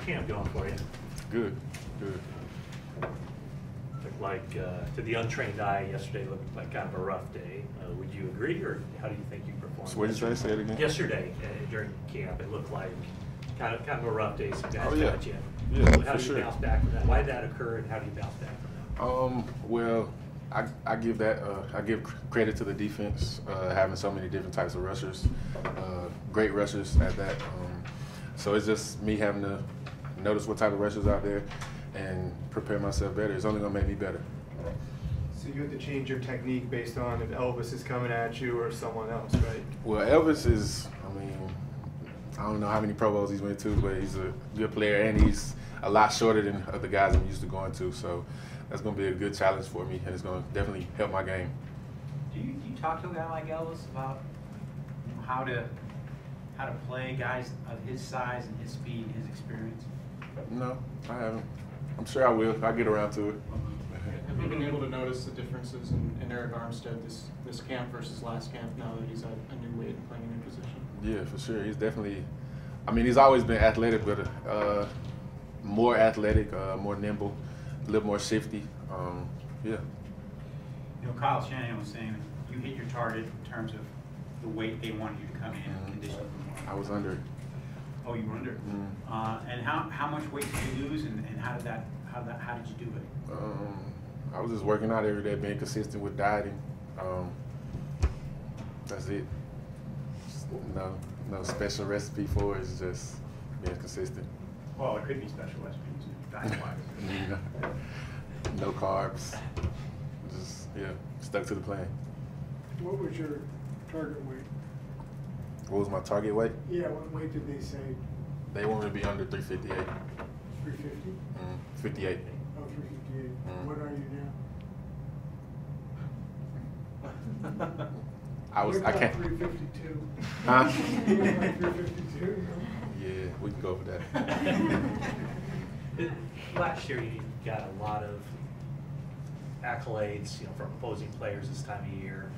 camp going for you? Good, good. Looked like, to the untrained eye, yesterday looked like kind of a rough day. Would you agree, or how do you think you performed? So what did you say? Say it again. Yesterday, during camp, it looked like kind of a rough day. Some guys got you. Yeah, how do you bounce back from that? Why did that occur, and how do you bounce back from that? Well, I give that I give credit to the defense, having so many different types of rushers, great rushers at that. So it's just me having to notice what type of rushers out there and prepare myself better. It's only gonna make me better. So you have to change your technique based on if Elvis is coming at you or someone else, right? Well, Elvis is, I don't know how many Pro Bowls he's went to, but he's a good player, and he's a lot shorter than the guys I'm used to going to. So that's going to be a good challenge for me, and it's going to definitely help my game. Do you talk to a guy like Elvis about how to play guys of his size and his speed and his experience? No, I haven't. I'm sure I will. I'll get around to it. Have you been able to notice the differences in Eric Armstead this camp versus last camp now that he's at a new weight and playing a new position? Yeah, for sure. He's definitely, he's always been athletic, but more athletic, more nimble, a little more shifty. Yeah. You know, Kyle Shanahan was saying that you hit your target in terms of the weight they wanted you to come in and condition. I was under it. Oh, you were under it. And how much weight did you lose, and how did you do it? I was just working out every day, being consistent with dieting. That's it. No special recipe for it. It's just being consistent. Well, it could be special recipes, diet-wise. No carbs. Just stuck to the plan. What was your target weight? What was my target weight? Yeah, what weight did they say? They wanted to be under 358. 350? 58. Oh, 358. What are you now? I can't. 352. Huh? 352. Yeah, we can go for that. Last year, you got a lot of accolades, from opposing players this time of year.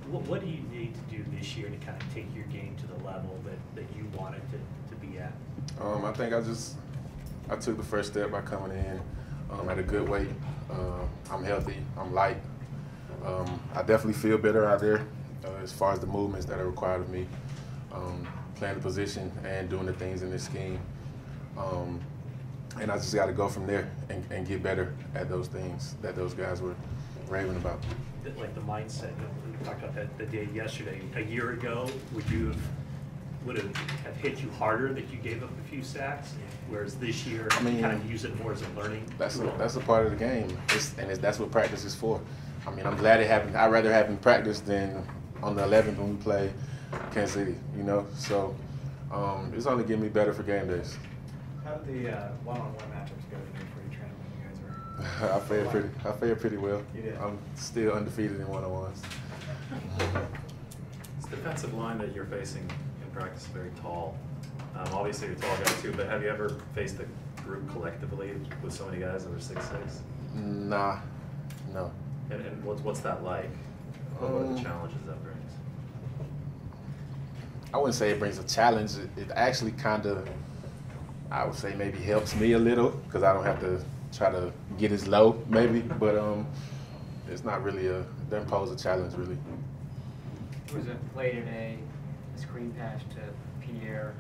What do you need to do this year to kind of take your game to the level that you wanted to be at? I think I took the first step by coming in at a good weight. I'm healthy. I'm light. I definitely feel better out there as far as the movements that are required of me, playing the position and doing the things in this scheme. And I just got to go from there and get better at those things that those guys were raving about. Like the mindset, we talked about that the day yesterday. A year ago, would it have hit you harder that you gave up a few sacks? Whereas this year, you kind of use it more as a learning tool? That's a part of the game, that's what practice is for. I'm glad it happened. I'd rather have in practice than on the 11th when we play Kansas City, So it's only getting me better for game days. How did the one-on-one matchups go today for you, Trent, when you guys were? I fared pretty well. You did. I'm still undefeated in one-on-ones. This defensive line that you're facing in practice is very tall. Obviously, you're a tall guy too, but have you ever faced a group collectively with so many guys that are 6'6"? Nah, no. And what's that like? What are the challenges that brings? I wouldn't say it brings a challenge. It actually kind of, I would say maybe helps me a little because I don't have to try to get as low maybe, but it's not really it doesn't pose a challenge really. There was a play today, a screen pass to Pierre,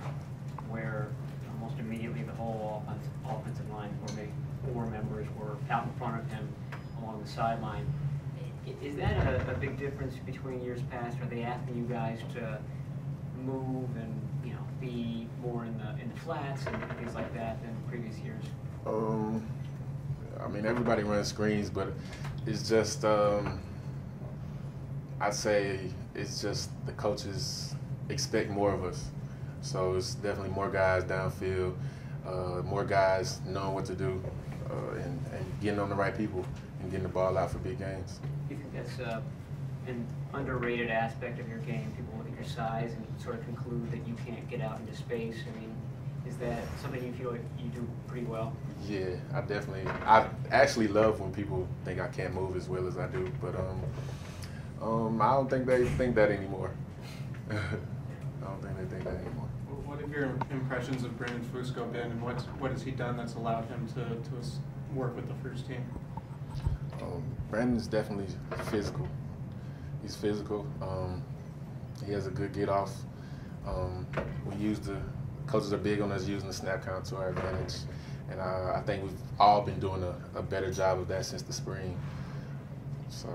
where almost immediately the whole offensive line, or maybe 4 members, were out in front of him along the sideline. Is that a big difference between years past? Are they asking you guys to move and be more in the flats and things like that than previous years? Everybody runs screens, but it's just I'd say it's just the coaches expect more of us. So it's definitely more guys downfield, more guys knowing what to do, and getting on the right people and getting the ball out for big games. Do you think that's an underrated aspect of your game? People look at your size and sort of conclude that you can't get out into space. Is that something you feel like you do pretty well? Yeah, I actually love when people think I can't move as well as I do, but I don't think they think that anymore. I don't think they think that anymore. What have your impressions of Brandon Fusco been, and what has he done that's allowed him to work with the first team? Brandon's definitely physical. He's physical. He has a good get off. Coaches are big on us using the snap count to our advantage, and I think we've all been doing a better job of that since the spring. So.